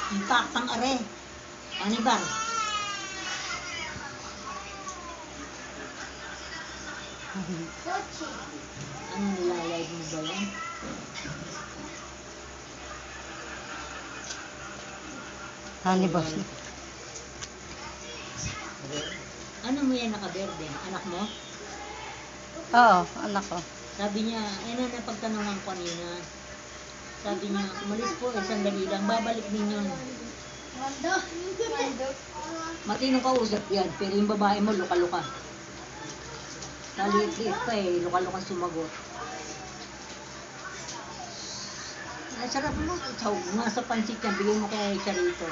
Impactang are. Anibar. Ano nilalive mo ba yan? Honey boss. Ano mo yan nakaberde? Anak mo? Oo, anak ko. Sabi niya, ano na pagtanungan ko kanina. Sabi niya, umalis po, sandali lang, babalik din yun. Matinong kausap yan, pero yung babae mo, luka-luka. Nalit-liit pa eh, luka-luka sumagot. Ay, sarap mo. Nga sa pansit yan, bigay mo kay Charito.